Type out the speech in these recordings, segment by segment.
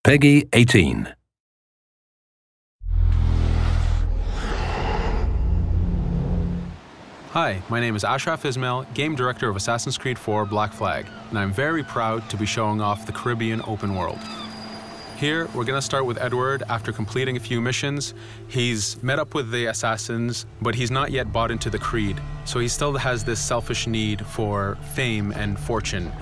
Peggy 18. Hi, my name is Ashraf Ismail, Game Director of Assassin's Creed 4 Black Flag, and I'm very proud to be showing off the Caribbean open world. Here, we're going to start with Edward. After completing a few missions, he's met up with the assassins, but he's not yet bought into the creed, so he still has this selfish need for fame and fortune.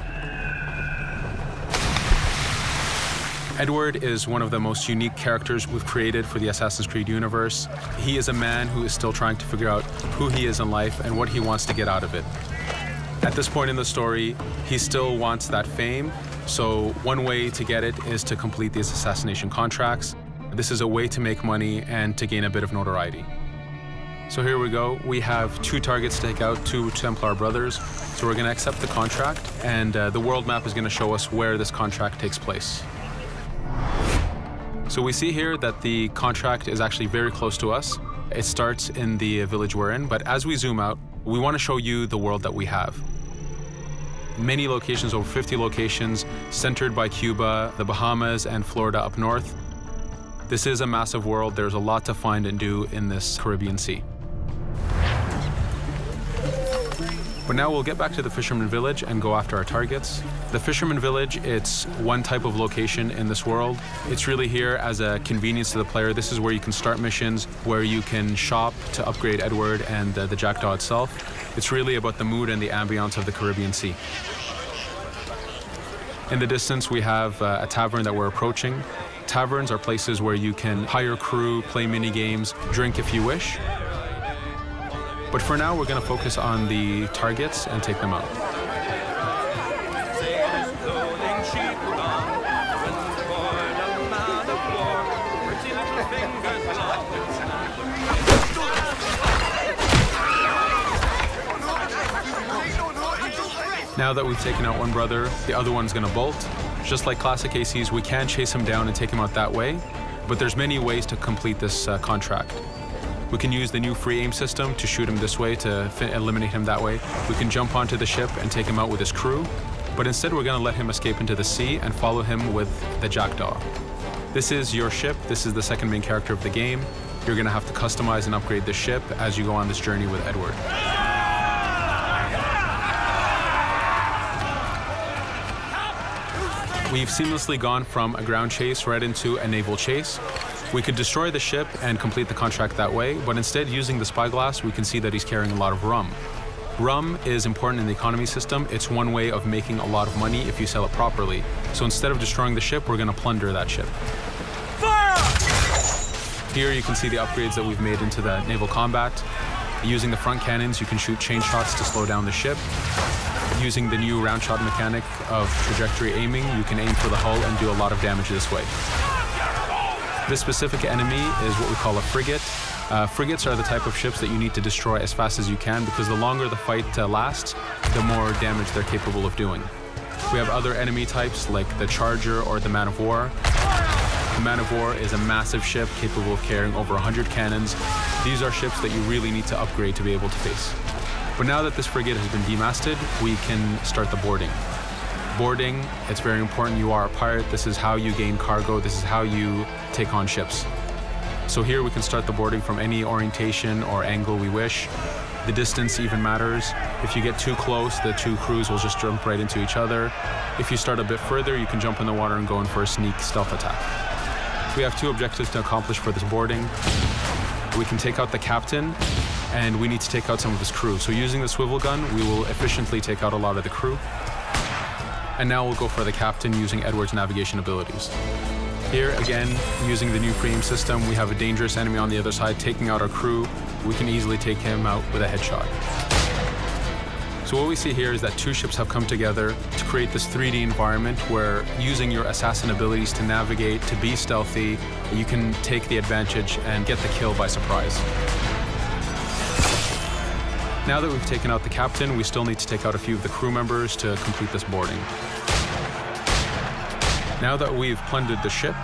Edward is one of the most unique characters we've created for the Assassin's Creed universe. He is a man who is still trying to figure out who he is in life and what he wants to get out of it. At this point in the story, he still wants that fame, so one way to get it is to complete these assassination contracts. This is a way to make money and to gain a bit of notoriety. So here we go. We have 2 targets to take out, 2 Templar brothers. So we're going to accept the contract, and the world map is going to show us where this contract takes place. So we see here that the contract is actually very close to us. It starts in the village we're in, but as we zoom out, we want to show you the world that we have. Many locations, over 50 locations, centered by Cuba, the Bahamas, and Florida up north. This is a massive world. There's a lot to find and do in this Caribbean Sea. But now we'll get back to the Fisherman Village and go after our targets. The Fisherman Village, it's one type of location in this world. It's really here as a convenience to the player. This is where you can start missions, where you can shop to upgrade Edward and the Jackdaw itself. It's really about the mood and the ambiance of the Caribbean Sea. In the distance, we have a tavern that we're approaching. Taverns are places where you can hire crew, play mini games, drink if you wish. But for now, we're going to focus on the targets and take them out. Now that we've taken out one brother, the other one's going to bolt. Just like classic ACs, we can chase him down and take him out that way, but there's many ways to complete this contract. We can use the new free aim system to shoot him this way, to eliminate him that way. We can jump onto the ship and take him out with his crew, but instead we're going to let him escape into the sea and follow him with the Jackdaw. This is your ship. This is the second main character of the game. You're going to have to customize and upgrade the ship as you go on this journey with Edward. We've seamlessly gone from a ground chase right into a naval chase. We could destroy the ship and complete the contract that way, but instead, using the spyglass, we can see that he's carrying a lot of rum. Rum is important in the economy system. It's one way of making a lot of money if you sell it properly. So instead of destroying the ship, we're going to plunder that ship. Fire! Here you can see the upgrades that we've made into the naval combat. Using the front cannons, you can shoot chain shots to slow down the ship. Using the new round shot mechanic of trajectory aiming, you can aim for the hull and do a lot of damage this way. This specific enemy is what we call a frigate. Frigates are the type of ships that you need to destroy as fast as you can, because the longer the fight lasts, the more damage they're capable of doing. We have other enemy types like the Charger or the Man of War. The Man of War is a massive ship capable of carrying over 100 cannons. These are ships that you really need to upgrade to be able to face. But now that this frigate has been demasted, we can start the boarding. Boarding, it's very important. You are a pirate. This is how you gain cargo. This is how you take on ships. So here we can start the boarding from any orientation or angle we wish. The distance even matters. If you get too close, the 2 crews will just jump right into each other. If you start a bit further, you can jump in the water and go in for a sneak stealth attack. We have 2 objectives to accomplish for this boarding. We can take out the captain, and we need to take out some of his crew. So using the swivel gun, we will efficiently take out a lot of the crew. And now we'll go for the captain using Edward's navigation abilities. Here, again, using the new free aim system, we have a dangerous enemy on the other side taking out our crew. We can easily take him out with a headshot. So what we see here is that 2 ships have come together to create this 3D environment where, using your assassin abilities to navigate, to be stealthy, you can take the advantage and get the kill by surprise. Now that we've taken out the captain, we still need to take out a few of the crew members to complete this boarding. Now that we've plundered the ship,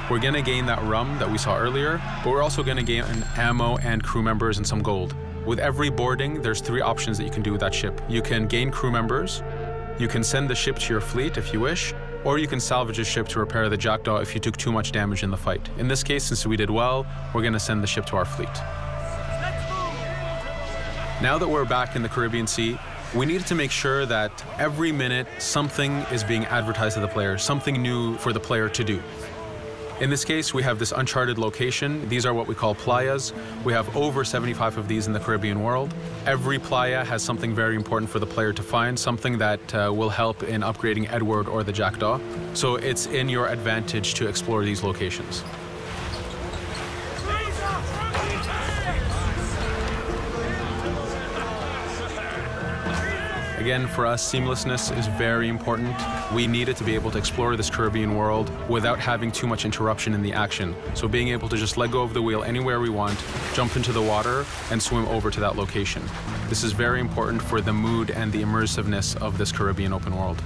we're going to gain that rum that we saw earlier, but we're also going to gain ammo and crew members and some gold. With every boarding, there's 3 options that you can do with that ship. You can gain crew members, you can send the ship to your fleet if you wish, or you can salvage a ship to repair the Jackdaw if you took too much damage in the fight. In this case, since we did well, we're going to send the ship to our fleet. Now that we're back in the Caribbean Sea, we needed to make sure that every minute something is being advertised to the player, something new for the player to do. In this case, we have this uncharted location. These are what we call playas. We have over 75 of these in the Caribbean world. Every playa has something very important for the player to find, something that will help in upgrading Edward or the Jackdaw. So it's in your advantage to explore these locations. Again, for us, seamlessness is very important. We needed to be able to explore this Caribbean world without having too much interruption in the action. So being able to just let go of the wheel anywhere we want, jump into the water, and swim over to that location. This is very important for the mood and the immersiveness of this Caribbean open world.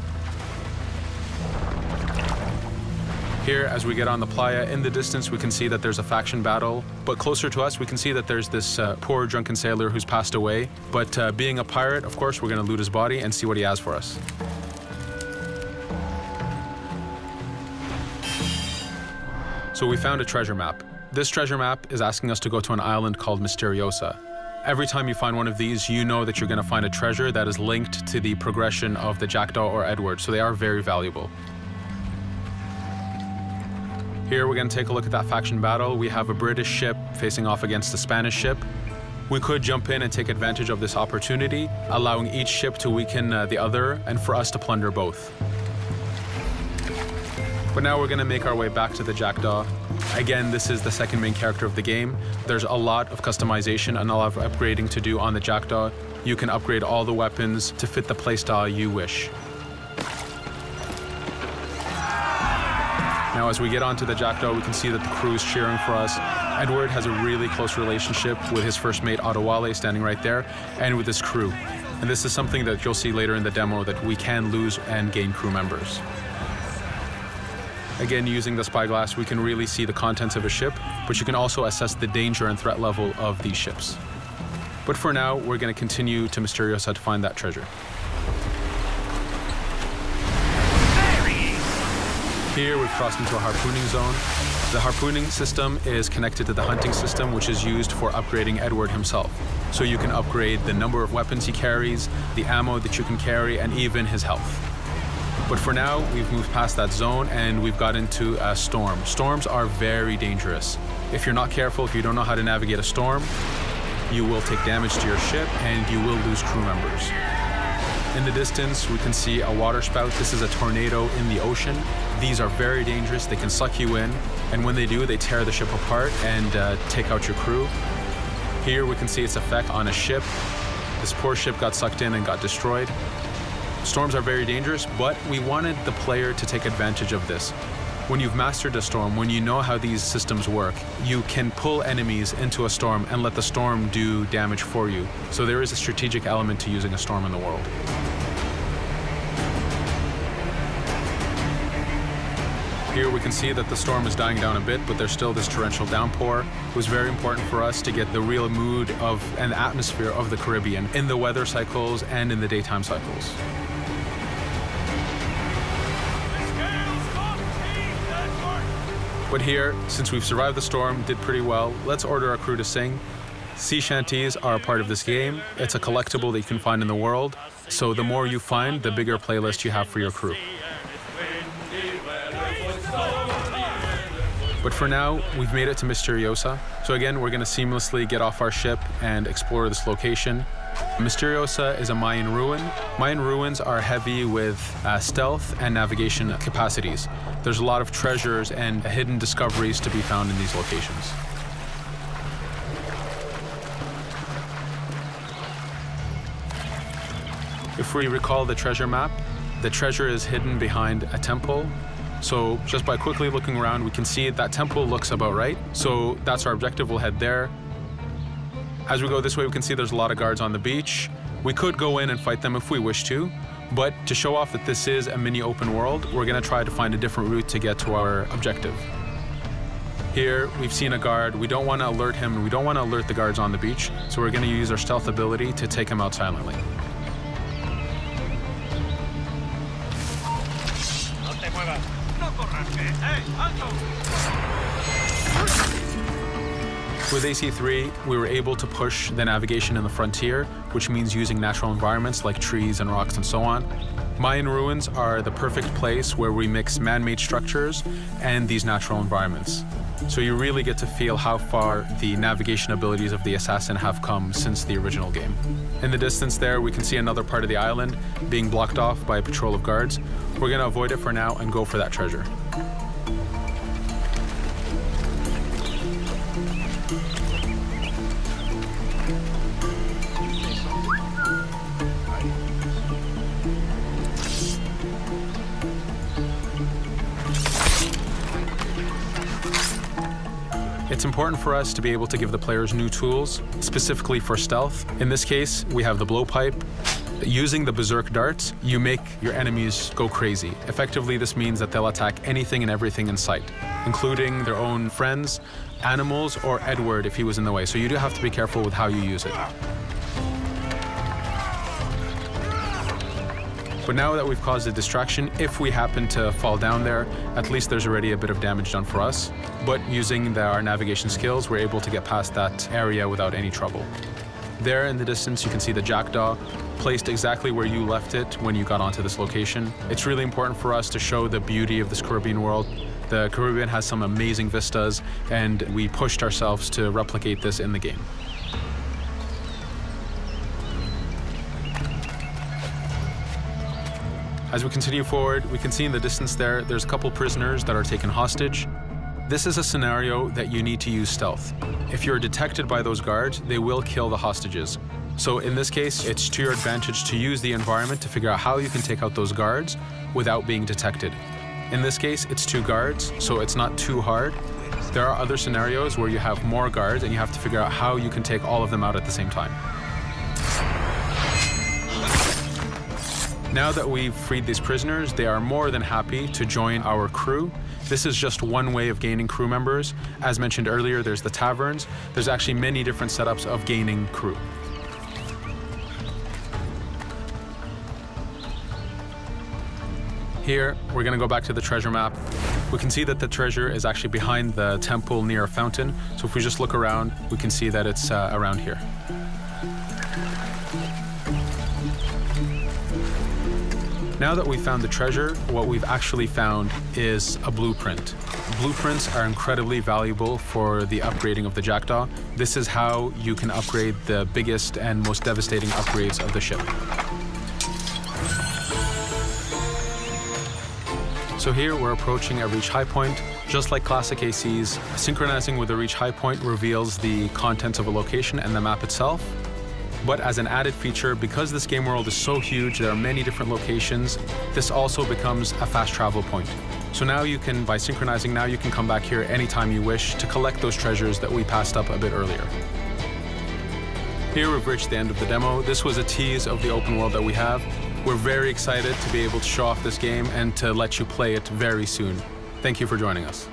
Here, as we get on the playa, in the distance we can see that there's a faction battle, but closer to us we can see that there's this poor drunken sailor who's passed away. But being a pirate, of course, we're going to loot his body and see what he has for us. So we found a treasure map. This treasure map is asking us to go to an island called Misteriosa. Every time you find one of these, you know that you're going to find a treasure that is linked to the progression of the Jackdaw or Edward, so they are very valuable. Here we're going to take a look at that faction battle. We have a British ship facing off against a Spanish ship. We could jump in and take advantage of this opportunity, allowing each ship to weaken the other and for us to plunder both. But now we're going to make our way back to the Jackdaw. Again, this is the second main character of the game. There's a lot of customization and a lot of upgrading to do on the Jackdaw. You can upgrade all the weapons to fit the playstyle you wish. Now, as we get onto the Jackdaw, we can see that the crew is cheering for us. Edward has a really close relationship with his first mate, Adewale, standing right there, and with his crew. And this is something that you'll see later in the demo, that we can lose and gain crew members. Again, using the spyglass, we can really see the contents of a ship, but you can also assess the danger and threat level of these ships. But for now, we're going to continue to Misteriosa to find that treasure. Here we've crossed into a harpooning zone. The harpooning system is connected to the hunting system, which is used for upgrading Edward himself. So you can upgrade the number of weapons he carries, the ammo that you can carry, and even his health. But for now, we've moved past that zone and we've got into a storm. Storms are very dangerous. If you're not careful, if you don't know how to navigate a storm, you will take damage to your ship and you will lose crew members. In the distance, we can see a water spout. This is a tornado in the ocean. These are very dangerous. They can suck you in, and when they do, they tear the ship apart and take out your crew. Here we can see its effect on a ship. This poor ship got sucked in and got destroyed. Storms are very dangerous, but we wanted the player to take advantage of this. When you've mastered a storm, when you know how these systems work, you can pull enemies into a storm and let the storm do damage for you. So there is a strategic element to using a storm in the world. Here we can see that the storm is dying down a bit, but there's still this torrential downpour. It was very important for us to get the real mood of and atmosphere of the Caribbean in the weather cycles and in the daytime cycles. But here, since we've survived the storm, did pretty well, let's order our crew to sing. Sea shanties are a part of this game. It's a collectible that you can find in the world. So the more you find, the bigger playlist you have for your crew. But for now, we've made it to Misteriosa. So again, we're going to seamlessly get off our ship and explore this location. Misteriosa is a Mayan ruin. Mayan ruins are heavy with stealth and navigation capacities. There's a lot of treasures and hidden discoveries to be found in these locations. If we recall the treasure map, the treasure is hidden behind a temple. So just by quickly looking around, we can see that temple looks about right. So that's our objective. We'll head there. As we go this way, we can see there's a lot of guards on the beach. We could go in and fight them if we wish to, but to show off that this is a mini open world, we're going to try to find a different route to get to our objective. Here, we've seen a guard. We don't want to alert him, and we don't want to alert the guards on the beach, so we're going to use our stealth ability to take him out silently. No te muevas. With AC3, we were able to push the navigation in the frontier, which means using natural environments like trees and rocks and so on. Mayan ruins are the perfect place where we mix man-made structures and these natural environments. So you really get to feel how far the navigation abilities of the assassin have come since the original game. In the distance there, we can see another part of the island being blocked off by a patrol of guards. We're going to avoid it for now and go for that treasure. It's important for us to be able to give the players new tools, specifically for stealth. In this case, we have the blowpipe. Using the berserk darts, you make your enemies go crazy. Effectively, this means that they'll attack anything and everything in sight, including their own friends, animals, or Edward if he was in the way. So you do have to be careful with how you use it. But now that we've caused a distraction, if we happen to fall down there, at least there's already a bit of damage done for us. But using our navigation skills, we're able to get past that area without any trouble. There in the distance, you can see the jackdaw placed exactly where you left it when you got onto this location. It's really important for us to show the beauty of this Caribbean world. The Caribbean has some amazing vistas, and we pushed ourselves to replicate this in the game. As we continue forward, we can see in the distance there's a couple prisoners that are taken hostage. This is a scenario that you need to use stealth. If you're detected by those guards, they will kill the hostages. So in this case, it's to your advantage to use the environment to figure out how you can take out those guards without being detected. In this case, it's 2 guards, so it's not too hard. There are other scenarios where you have more guards and you have to figure out how you can take all of them out at the same time. Now that we've freed these prisoners, they are more than happy to join our crew. This is just one way of gaining crew members. As mentioned earlier, there's the taverns. There's actually many different setups of gaining crew. Here, we're going to go back to the treasure map. We can see that the treasure is actually behind the temple near a fountain. So if we just look around, we can see that it's around here. Now that we've found the treasure, what we've actually found is a blueprint. Blueprints are incredibly valuable for the upgrading of the jackdaw. This is how you can upgrade the biggest and most devastating upgrades of the ship. So here we're approaching a reach high point. Just like classic ACs, synchronizing with a reach high point reveals the contents of a location and the map itself. But as an added feature, because this game world is so huge, there are many different locations, this also becomes a fast travel point. So now you can, by synchronizing, now you can come back here anytime you wish to collect those treasures that we passed up a bit earlier. Here we've reached the end of the demo. This was a tease of the open world that we have. We're very excited to be able to show off this game and to let you play it very soon. Thank you for joining us.